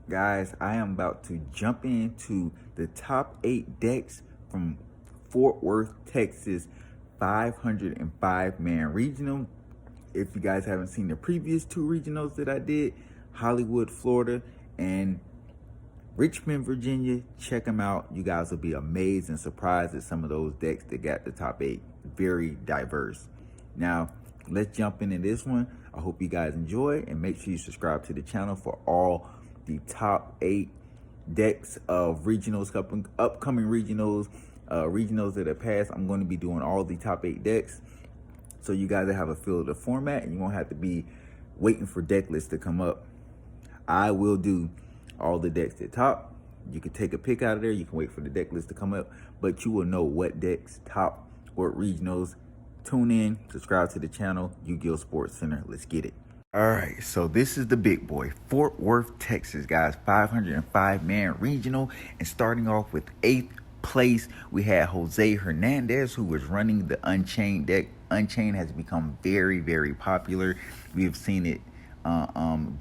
Guys, I am about to jump into the top 8 decks from Fort Worth, Texas 505-man regional. If you guys haven't seen the previous 2 regionals that I did, Hollywood, Florida, and Richmond, Virginia, check them out. You guys will be amazed and surprised at some of those decks that got the top 8. Very diverse. Now, let's jump into this one. I hope you guys enjoy, and make sure you subscribe to the channel for all the top 8 decks of regionals, upcoming regionals, regionals that have passed. I'm going to be doing all the top 8 decks, so you guys have a feel of the format, and you won't have to be waiting for deck lists to come up. I will do all the decks at top. You can take a pick out of there. You can wait for the deck list to come up, but you will know what decks top, what regionals. Tune in, subscribe to the channel, Yugioh Sports Center. Let's get it. All right, so this is the big boy, Fort Worth, Texas, guys, 505-man regional. And starting off with 8th place, we had Jose Hernandez, who was running the Unchained deck. Unchained has become very, very popular. We have seen it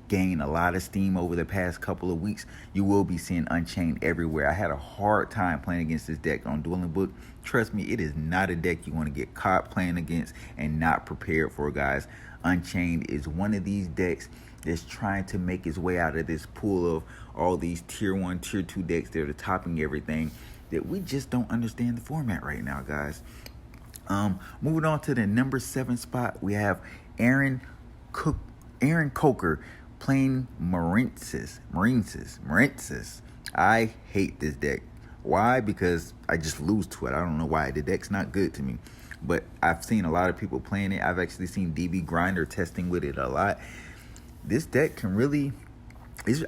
gain a lot of steam over the past couple of weeks. You will be seeing Unchained everywhere. I had a hard time playing against this deck on Dueling Book. Trust me, it is not a deck you want to get caught playing against and not prepared for, guys. Unchained is one of these decks that's trying to make its way out of this pool of all these tier 1, tier 2 decks that are topping everything, that we just don't understand the format right now, guys. Moving on to the number 7 spot, we have Aaron Coker playing Marinces. I hate this deck. Why? Because I just lose to it. I don't know why. The deck's not good to me. But I've seen a lot of people playing it. I've actually seen DB Grinder testing with it a lot. This deck can really,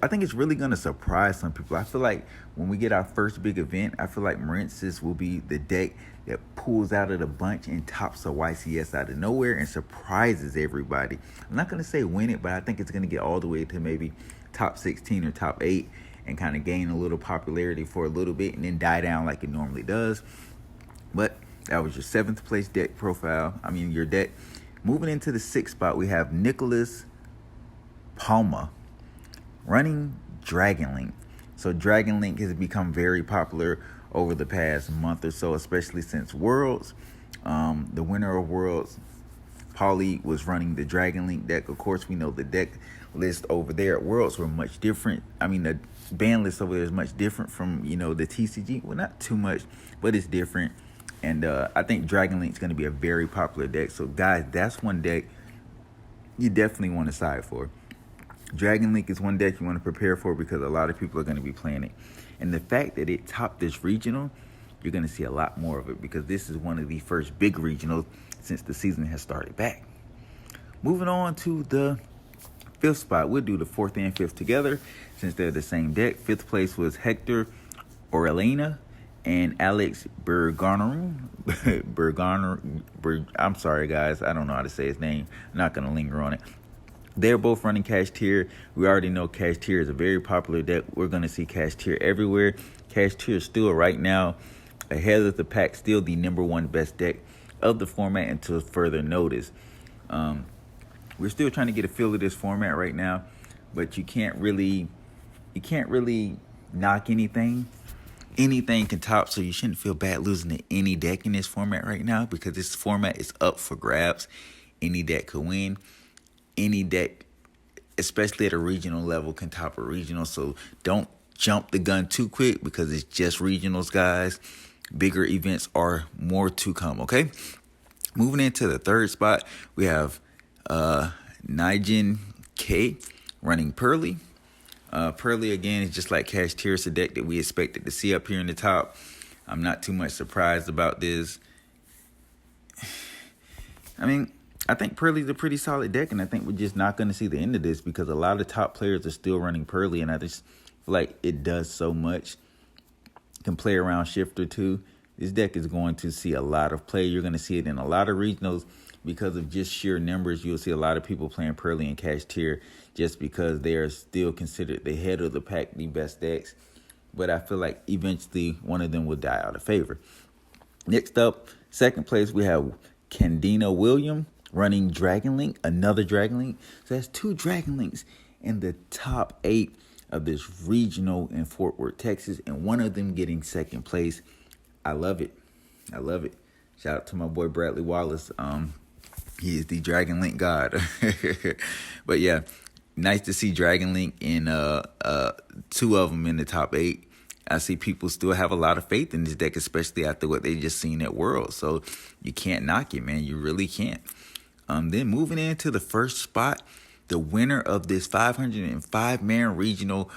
I think it's really going to surprise some people. I feel like when we get our first big event, I feel like Marinces will be the deck that pulls out of the bunch and tops a YCS out of nowhere and surprises everybody. I'm not going to say win it, but I think it's going to get all the way to maybe top 16 or top 8 and kind of gain a little popularity for a little bit and then die down like it normally does. But that was your 7th place deck profile. Your deck. Moving into the 6th spot, we have Nicholas Palma running Dragon Link. So Dragon Link has become very popular over the past month or so, especially since Worlds. The winner of Worlds, Paulie, was running the Dragon Link deck. Of course, we know the deck list over there at Worlds were much different. The ban list over there is much different from, the TCG. Well, not too much, but it's different. And I think Dragon Link is going to be a very popular deck. So, guys, that's one deck you definitely want to side for. Dragon Link is one deck you want to prepare for because a lot of people are going to be playing it. And the fact that it topped this regional, you're going to see a lot more of it because this is one of the first big regionals since the season has started back. Moving on to the 5th spot. We'll do the 4th and 5th together since they're the same deck. 5th place was Hector Orellana and Alex Berganer. I'm sorry, guys. I don't know how to say his name. I'm not going to linger on it. They're both running Cash Tier. We already know Cash Tier is a very popular deck. We're going to see Cash Tier everywhere. Cash Tier is still right now ahead of the pack, still the number 1 best deck of the format until further notice. We're still trying to get a feel of this format right now, but you can't really knock anything. Anything can top, so you shouldn't feel bad losing to any deck in this format right now because this format is up for grabs. Any deck could win. Any deck, especially at a regional level, can top a regional. So don't jump the gun too quick because it's just regionals, guys. Bigger events are more to come, okay? Moving into the 3rd spot, we have Nijin K running Pearly. Pearly, again, is just like Cash Tier. It's a deck that we expected to see up here in the top. I'm not too much surprised about this. I think Pearly's a pretty solid deck, and I think we're just not going to see the end of this because a lot of top players are still running Pearly, and I just feel like it does so much. Can play around Shifter too. This deck is going to see a lot of play. You're going to see it in a lot of regionals because of just sheer numbers. You'll see a lot of people playing Pearly and Cash Tier just because they are still considered the head of the pack, the best decks. But I feel like eventually one of them will die out of favor. Next up, 2nd place, we have Candina William running Dragon Link, another Dragon Link. So that's 2 Dragon Links in the top 8 of this regional in Fort Worth, Texas, and one of them getting second place. I love it. I love it. Shout out to my boy Bradley Wallace. He is the Dragon Link god. But yeah, nice to see Dragon Link in two of them in the top 8. I see people still have a lot of faith in this deck, especially after what they just seen at Worlds. So you can't knock it, man. You really can't. Then moving into the first spot, the winner of this 505-man regional,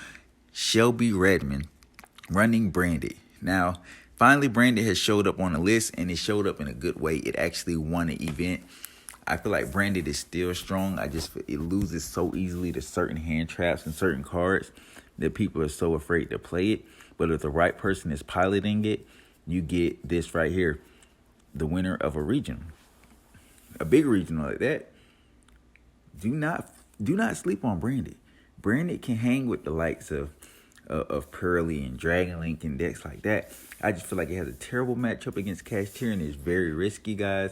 Shelby Redmond, running Branded. Now, finally, Branded has showed up on the list, and it showed up in a good way. It actually won an event. I feel like Branded is still strong. It loses so easily to certain hand traps and certain cards that people are so afraid to play it. But if the right person is piloting it, you get this right here, the winner of a region. A big regional like that. Do not sleep on Branded. Branded can hang with the likes of Pearly and Dragon Link and decks like that. I just feel like it has a terrible matchup against Cashier and it's very risky, guys.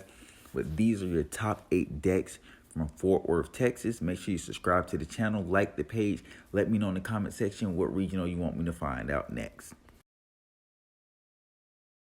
But these are your top 8 decks from Fort Worth, Texas. Make sure you subscribe to the channel, like the page. Let me know in the comment section what regional you want me to find out next.